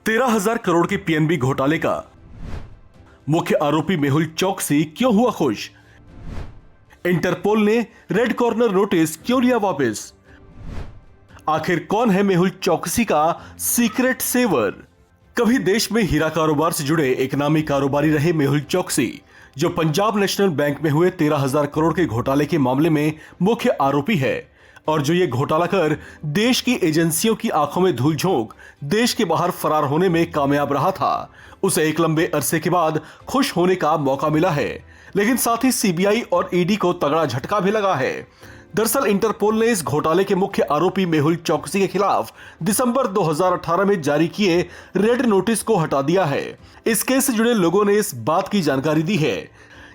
13,000 करोड़ के पीएनबी घोटाले का मुख्य आरोपी मेहुल चौकसी क्यों हुआ खुश? इंटरपोल ने रेड कॉर्नर नोटिस क्यों लिया वापस? आखिर कौन है मेहुल चौकसी का सीक्रेट सेवर? कभी देश में हीरा कारोबार से जुड़े एक नामी कारोबारी रहे मेहुल चौकसी, जो पंजाब नेशनल बैंक में हुए 13,000 करोड़ के घोटाले के मामले में मुख्य आरोपी है और जो ये घोटाला कर देश की एजेंसियों की आंखों में धूल झोंक देश के बाहर फरार होने में कामयाब रहा था, उसे एक लंबे अरसे के बाद खुश होने का मौका मिला है। लेकिन साथ ही सीबीआई और ईडी को तगड़ा झटका भी लगा है। दरअसल इंटरपोल ने इस घोटाले के मुख्य आरोपी मेहुल चौकसी के खिलाफ दिसंबर 2018 में जारी किए रेड नोटिस को हटा दिया है। इस केस से जुड़े लोगों ने इस बात की जानकारी दी है,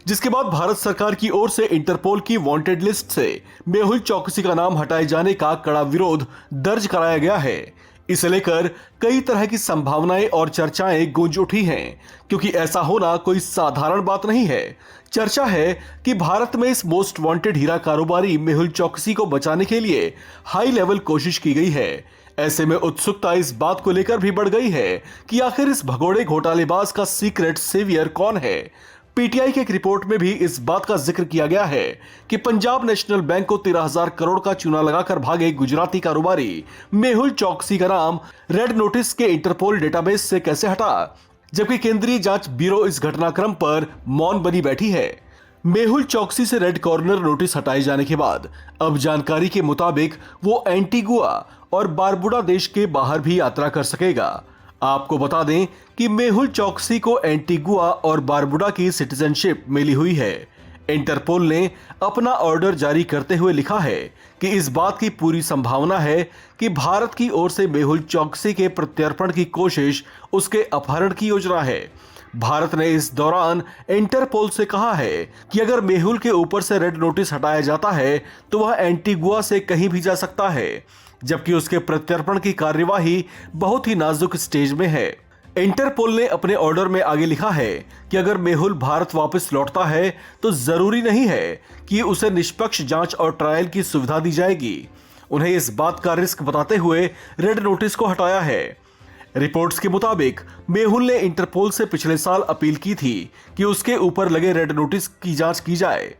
जिसके बाद भारत सरकार की ओर से इंटरपोल की वांटेड लिस्ट से मेहुल चौकसी का नाम हटाए जाने का कड़ा विरोध दर्ज कराया गया है। इसे लेकर कई तरह की संभावनाएं और चर्चाएं गूंज उठी हैं, क्योंकि ऐसा होना कोई साधारण बात नहीं है। चर्चा है कि भारत में इस मोस्ट वांटेड हीरा कारोबारी मेहुल चौकसी को बचाने के लिए हाई लेवल कोशिश की गई है। ऐसे में उत्सुकता इस बात को लेकर भी बढ़ गई है कि आखिर इस भगोड़े घोटालेबाज का सीक्रेट सेवियर कौन है। पीटीआई की एक रिपोर्ट में भी इस बात का जिक्र किया गया है कि पंजाब नेशनल बैंक को 13,000 करोड़ का चूना लगाकर भागे गुजराती कारोबारी मेहुल चौकसी का नाम रेड नोटिस के इंटरपोल डेटाबेस से कैसे हटा, जबकि केंद्रीय जांच ब्यूरो इस घटनाक्रम पर मौन बनी बैठी है। मेहुल चौकसी से रेड कॉर्नर नोटिस हटाए जाने के बाद अब जानकारी के मुताबिक वो एंटीगुआ और बारबुडा देश के बाहर भी यात्रा कर सकेगा। आपको बता दें कि मेहुल चौकसी को एंटीगुआ और बारबुडा की सिटीजनशिप मिली हुई है। इंटरपोल ने अपना ऑर्डर जारी करते हुए लिखा है कि इस बात की पूरी संभावना है कि भारत की ओर से मेहुल चौकसी के प्रत्यर्पण की कोशिश उसके अपहरण की योजना है। भारत ने इस दौरान इंटरपोल से कहा है कि अगर मेहुल के ऊपर से रेड नोटिस हटाया जाता है तो वह एंटीगुआ से कहीं भी जा सकता है, जबकि उसके प्रत्यर्पण की कार्यवाही बहुत ही नाजुक स्टेज में है। इंटरपोल ने अपने ऑर्डर में आगे लिखा है कि अगर मेहुल भारत वापस लौटता है तो जरूरी नहीं है कि उसे निष्पक्ष जांच और ट्रायल की सुविधा दी जाएगी। उन्हें इस बात का रिस्क बताते हुए रेड नोटिस को हटाया है। रिपोर्ट्स के मुताबिक मेहुल ने इंटरपोल से पिछले साल अपील की थी कि उसके ऊपर लगे रेड नोटिस की जांच की जाए।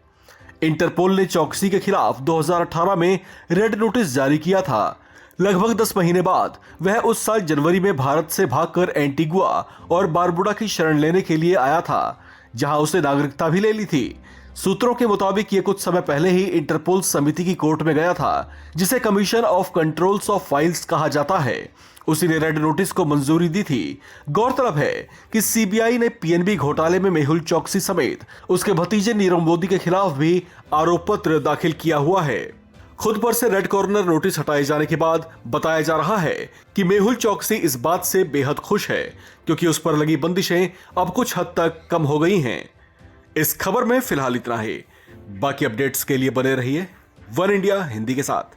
इंटरपोल ने चौकसी के खिलाफ 2018 में रेड नोटिस जारी किया था। लगभग 10 महीने बाद वह उस साल जनवरी में भारत से भागकर एंटीगुआ और बारबुडा की शरण लेने के लिए आया था, जहां उसे नागरिकता भी ले ली थी। सूत्रों के मुताबिक ये कुछ समय पहले ही इंटरपोल समिति की कोर्ट में गया था, जिसे commission of controls of files कहा जाता है। उसी ने रेड नोटिस को मंजूरी दी थी। गौरतलब है कि सीबीआई ने पीएनबी घोटाले में मेहुल चौकसी समेत उसके भतीजे नीरव मोदी के खिलाफ भी आरोप पत्र दाखिल किया हुआ है। खुद पर से रेड कॉर्नर नोटिस हटाए जाने के बाद बताया जा रहा है कि मेहुल चौकसी इस बात से बेहद खुश है, क्योंकि उस पर लगी बंदिशें अब कुछ हद तक कम हो गई हैं। इस खबर में फिलहाल इतना ही। बाकी अपडेट्स के लिए बने रहिए वन इंडिया हिंदी के साथ।